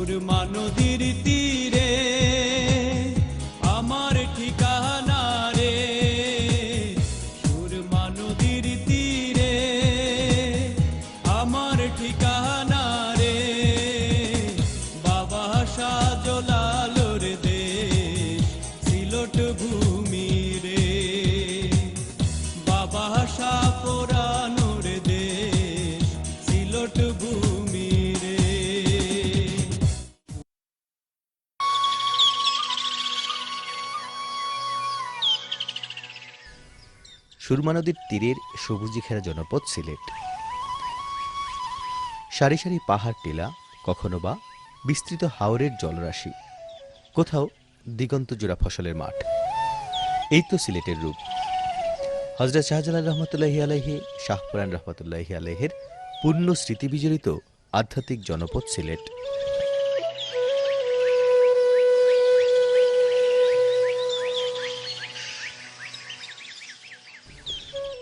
সুরমা নদীর তীরে আমার ঠিকানা রে, সুরমা নদীর তীরে আমার ঠিকানা রে। বাবা শাহজালালের দেশ সিলেট ভূমি রে, বাবা শাহ পরানোর দেশ সিলেট ভূমি রে। সুরমা নদীর তীরের সবুজে ঘেরা জনপদ সিলেট। সারি সারি পাহাড় টিলা, কখনো বা বিস্তৃত হাওরের জলরাশি, কোথাও দিগন্ত জোড়া ফসলের মাঠ। এই তো সিলেটের রূপ। হযরত শাহজালাল রহমতুল্লাহি আলাইহি, শাহপরান রহমতুল্লাহি আলাইহির পূর্ণ স্মৃতি বিজড়িত আধ্যাত্মিক জনপদ সিলেট।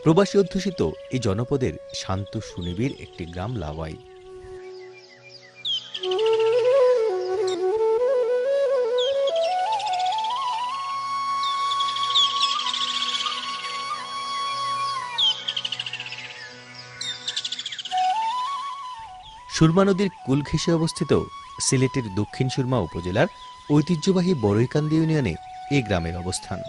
প্রবাসী অধ্যুষিত এই জনপদের শান্ত সুনিবিড় একটি গ্রাম লাওয়াই। সুরমা নদীর কূল ঘেঁষে অবস্থিত সিলেটের দক্ষিণ সুরমা উপজেলার ঐতিহ্যবাহী বড়ইকান্দি ইউনিয়নে এ গ্রামের অবস্থান।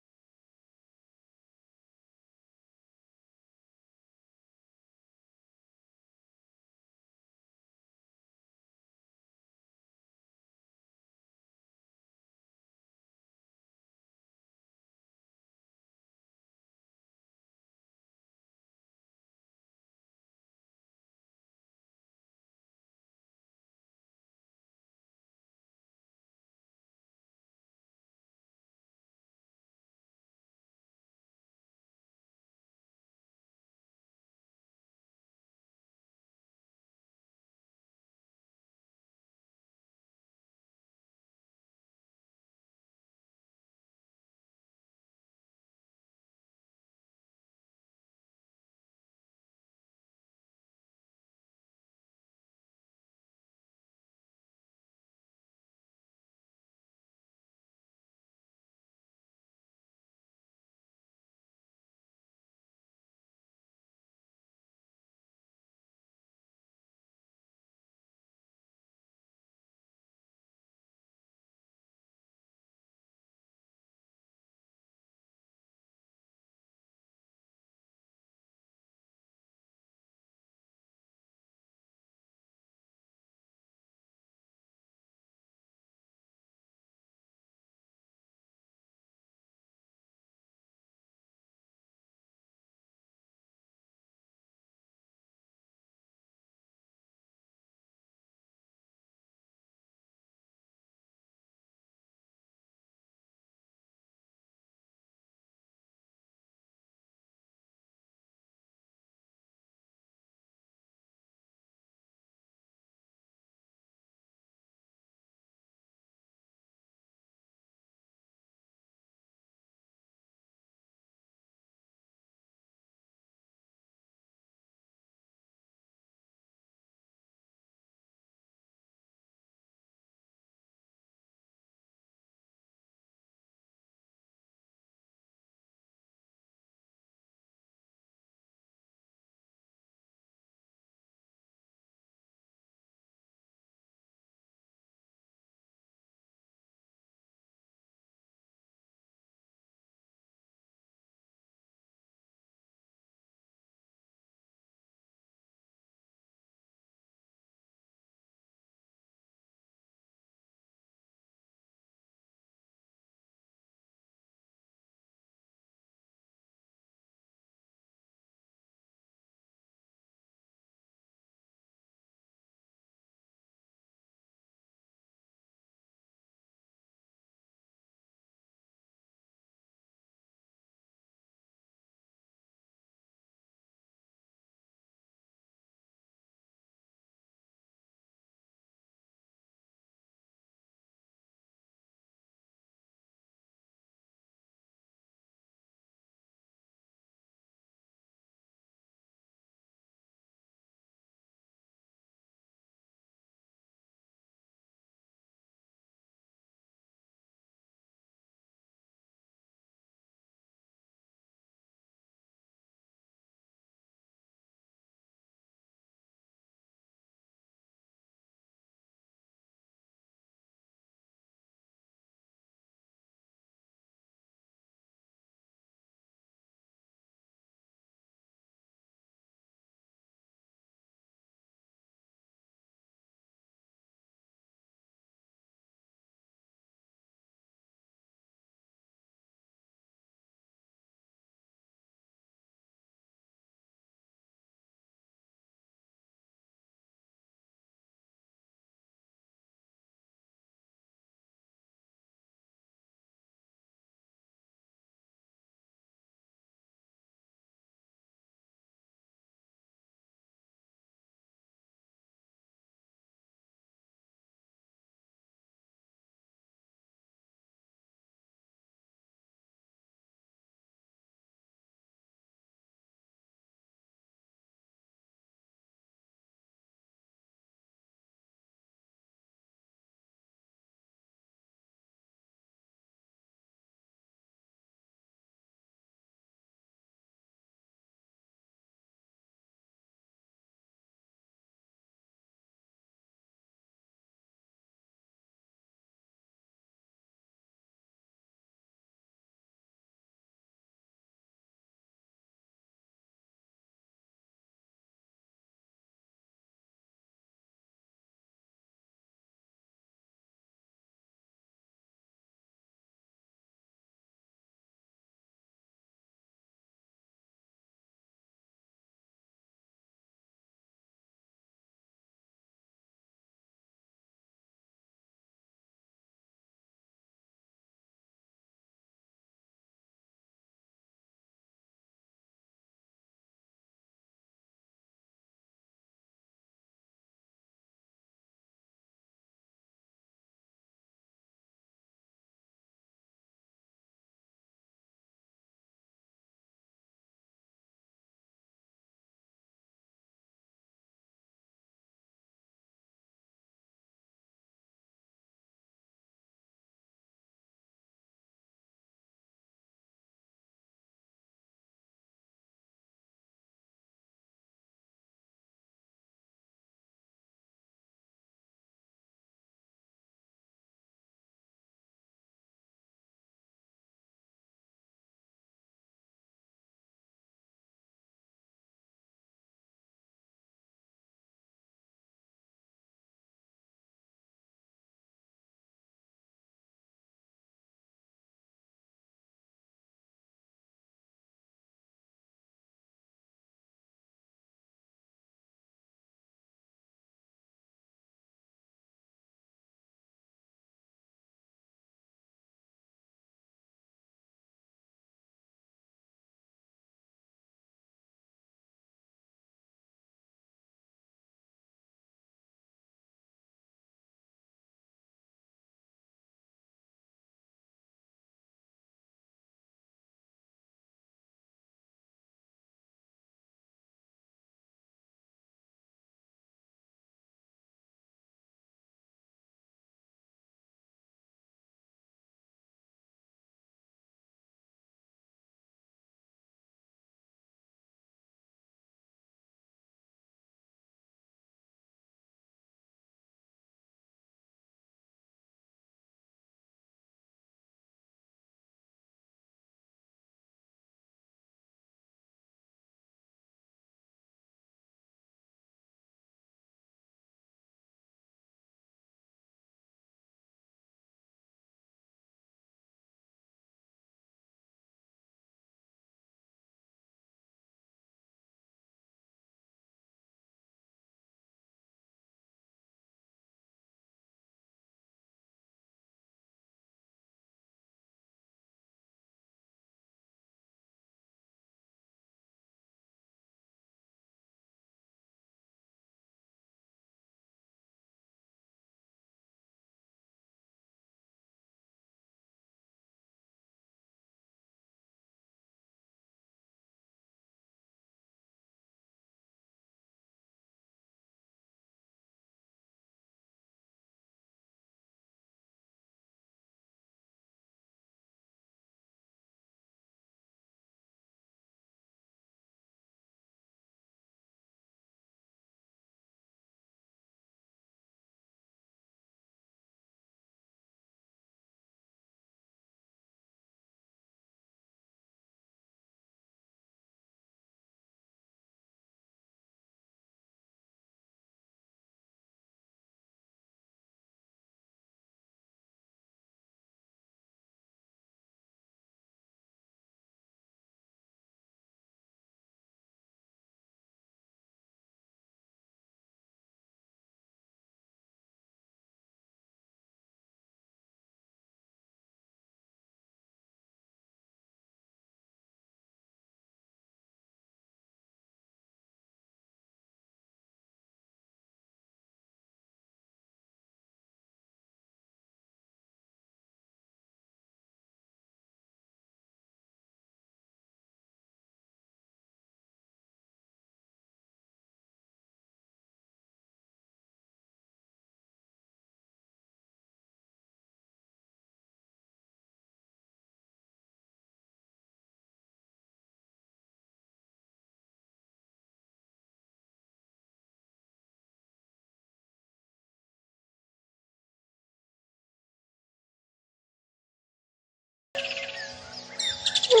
বাড়ির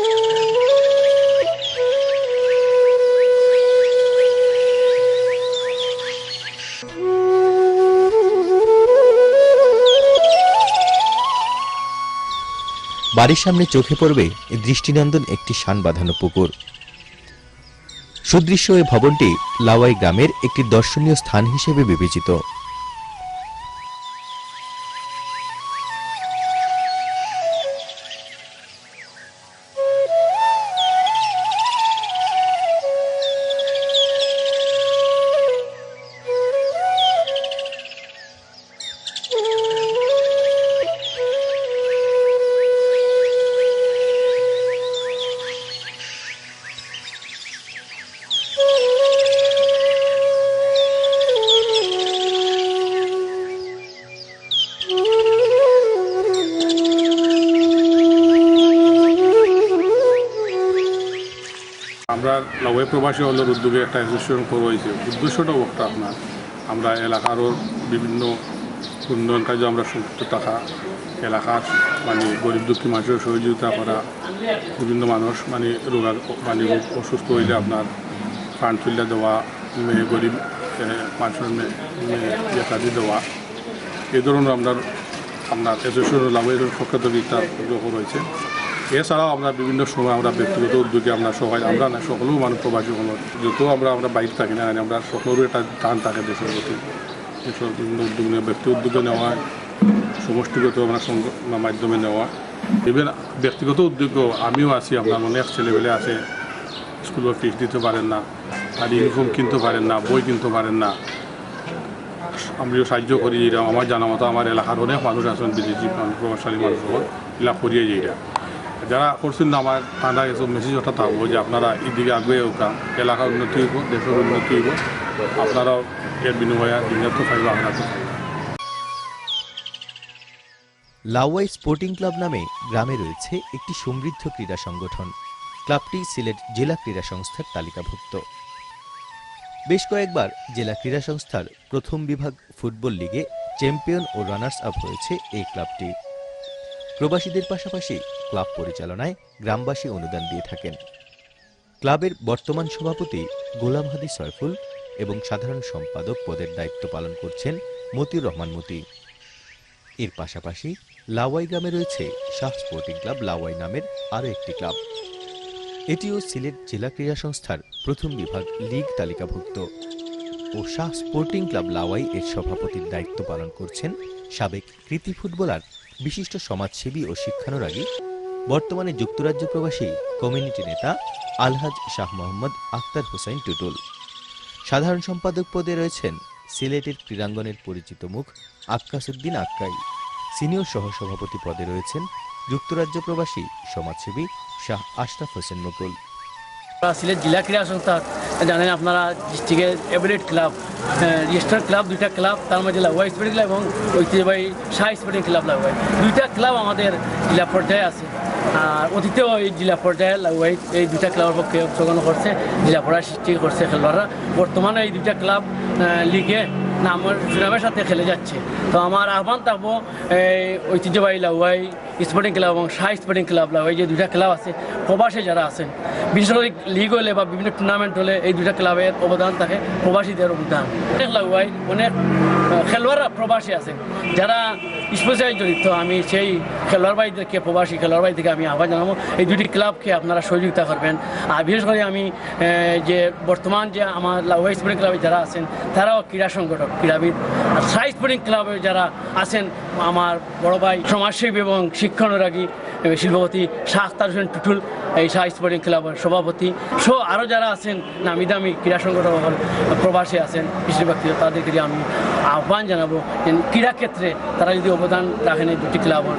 সামনে চোখে পড়বে দৃষ্টিনন্দন একটি শান বাঁধানো পুকুর। সুদৃশ্য এই ভবনটি লাওয়াই গ্রামের একটি দর্শনীয় স্থান হিসেবে বিবেচিত। আমরা লাওয়াই প্রবাসী হলের উদ্যোগে একটা অ্যাসোসিয়েশন করা হয়েছে। উদ্দেশ্যটাও একটা আপনার আমরা এলাকারও বিভিন্ন উন্নয়ন কাজে আমরা সংযুক্ত থাকা, এলাকার মানে গরিব দুঃখী মানুষের সহযোগিতা করা, বিভিন্ন মানুষ মানে রোগ অসুস্থ হইলে আপনার ফান্ড তুলে দেওয়া, গরিব মানুষের কাজে দেওয়া, এই ধরনের আপনার অ্যাসোসিয়েশন লাওয়াইয়ের পক্ষ থেকে একটা উদ্যোগ রয়েছে। এছাড়াও আমরা বিভিন্ন সময় আমরা ব্যক্তিগত উদ্যোগে আমরা সবাই আমরা না সকলেও মানুষ প্রবাসী হল যত আমরা বাইরে থাকি না আমরা সকলেরও একটা টান থাকে দেশের প্রতি। এসব বিভিন্ন উদ্যোগ নিয়ে ব্যক্তি উদ্যোগে নেওয়া, সমষ্টিগত আমরা মাধ্যমে নেওয়া, ইভেন ব্যক্তিগত উদ্যোগও আমিও আছি। আপনার অনেক ছেলেবেলে আছে স্কুলের ফিস দিতে পারেন না, আর ইউনিফর্ম কিনতে পারেন না, বই কিনতে পারেন না, আমিও সাহায্য করি। যেটা আমার জানা মতো আমার এলাকার অনেক মানুষ আছেন বিদেশি প্রভাবশালী মানুষ এগুলা করিয়ে যেটা যারা করছেন না আমার ঠান্ডা এসব মেসেজ ওটা থাকবো যে আপনারা এদিকে আগে ওকা এলাকার উন্নতি হইব, দেশের উন্নতি হইব, আপনারাও এর বিনিময়ে দিনের তো পাইব, আমরা তো পাইব। লাওয়াই স্পোর্টিং ক্লাব নামে গ্রামে রয়েছে একটি সমৃদ্ধ ক্রীড়া সংগঠন। ক্লাবটি সিলেট জেলা ক্রীড়া সংস্থার তালিকাভুক্ত। বেশ কয়েকবার জেলা ক্রীড়া সংস্থার প্রথম বিভাগ ফুটবল লিগে চ্যাম্পিয়ন ও রানার্স আপ হয়েছে এই ক্লাবটি। প্রবাসীদের পাশাপাশি ক্লাব পরিচালনায় গ্রামবাসী অনুদান দিয়ে থাকেন। ক্লাবের বর্তমান সভাপতি গোলাম হাদি সয়ফুল এবং সাধারণ সম্পাদক পদের দায়িত্ব পালন করছেন মতিউর রহমান মতি। এর পাশাপাশি লাওয়াই গ্রামে রয়েছে শাহ স্পোর্টিং ক্লাব লাওয়াই নামের আরও একটি ক্লাব। এটিও সিলেট জেলা ক্রীড়া সংস্থার প্রথম বিভাগ লীগ তালিকাভুক্ত ও শাহ স্পোর্টিং ক্লাব লাওয়াই এর সভাপতির দায়িত্ব পালন করছেন সাবেক কৃতি ফুটবলার, বিশিষ্ট সমাজসেবী ও শিক্ষানুরাগী, বর্তমানে যুক্তরাজ্য প্রবাসী কমিউনিটি নেতা আলহাজ শাহ মোহাম্মদ আক্তার হোসেন টুটুল। সাধারণ সম্পাদক পদে রয়েছেন সিলেটের ক্রীড়াঙ্গনের পরিচিত মুখ আক্কাসউদ্দিন আক্কাই। সিনিয়র সহসভাপতি পদে রয়েছেন যুক্তরাজ্য প্রবাসী সমাজসেবী শাহ আশরাফ হোসেন মুকুল। সিলেট জেলা ক্রীড়া সংস্থা জানেন আপনারা ডিস্ট্রিক্টের এভারেট ক্লাব, রেজিস্টার ক্লাব দুইটা ক্লাব, তার মধ্যে লাওয়াই স্পোর্টিং ক্লাব এবং ঐতিহ্যবাহী শাহ স্পোর্টিং ক্লাব লাওয়াই, দুইটা ক্লাব আমাদের জেলা পর্যায়ে আছে। আর অতীতেও এই জেলা পর্যায়ে লাওয়াই এই দুইটা ক্লাবের পক্ষে অংশগ্রহণ করছে, জেলা পর্যায়ে সৃষ্টি করছে খেলোয়াড়রা। বর্তমানে এই দুইটা ক্লাব লিগে সুনামের সাথে খেলে যাচ্ছে। তো আমার আহ্বান থাকবো ঐতিহ্যবাহী লাওয়াই স্পোর্টিং ক্লাব এবং শাহ স্পোর্টিং ক্লাব লাওয়াই যে দুইটা ক্লাব আছে, প্রবাসী যারা আছেন, বিশেষ করে লিগ হলে বা বিভিন্ন টুর্নামেন্ট হলে এই দুইটা ক্লাবের অবদান থাকে, প্রবাসীদের অবদান। অনেক লাওয়াই অনেক খেলোয়াড়রা প্রবাসী আছেন যারা স্পেশালি জড়িত। আমি সেই খেলোয়াড় ভাইদেরকে, প্রবাসী খেলোয়াড় ভাইদেরকে আমি আহ্বান জানাবো এই দুটি ক্লাবকে আপনারা সহযোগিতা করবেন। আর বিশেষ করে আমি যে বর্তমান যে আমার লাওয়াই স্পোর্টিং ক্লাবে যারা আছেন তারাও ক্রীড়া সংগঠক, ক্রীড়াবিদ। আর শাহ স্পোর্টিং ক্লাবে যারা আছেন আমার বড় ভাই সমাজসেবী এবং শিক্ষানুরাগী শিল্পপতি শাহ আখতার হোসেন টুটুল, এই শাহ স্পোর্টিং ক্লাবের সভাপতি সহ আরও যারা আছেন নামি দামি ক্রীড়া সংগঠক প্রবাসী আছেন বিশেষ ব্যক্তি, তাদেরকে আমি আহ্বান জানাবো ক্রীড়া ক্ষেত্রে তারা যদি অবদান রাখেন এই দুটি ক্লাবের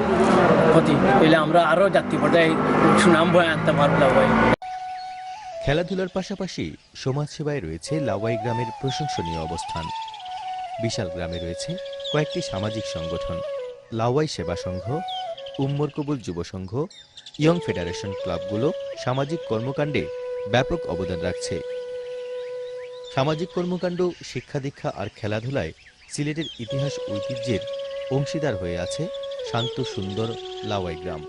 প্রতি, তাহলে আমরা আরও জাতীয় পর্যায়ে সুনাম বয়ে আনতে পারব। খেলাধুলার পাশাপাশি সমাজসেবায় রয়েছে লাওয়াই গ্রামের প্রশংসনীয় অবস্থান। বিশাল গ্রামে রয়েছে কয়েকটি সামাজিক সংগঠন, লাওয়াই সেবা সংঘ, উম্মর কবুল যুব সংঘ, ইয়ং ফেডারেশন ক্লাবগুলো সামাজিক কর্মকাণ্ডে ব্যাপক অবদান রাখছে। সামাজিক কর্মকাণ্ড, শিক্ষা দীক্ষা আর খেলাধুলায় সিলেটের ইতিহাস ঐতিহ্যের অংশীদার হয়ে আছে শান্ত সুন্দর লাওয়াই গ্রাম।